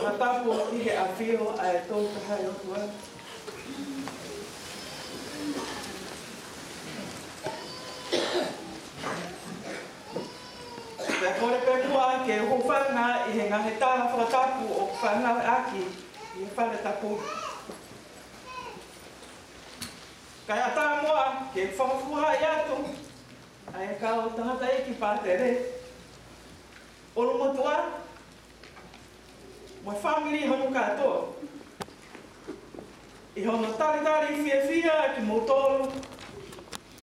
whakatapu i he a whio a e tō kahai o tua. Pea kore pepua ke ho whanga i he ngahe tāna whakatapu o whanga aki i he whare tapu. Kai a tā moa ke whakafuha i atu, ai e kao tangata e ki pātere. Oro motua, mai whamiri honu katoa. I hono tari fia ki motoro,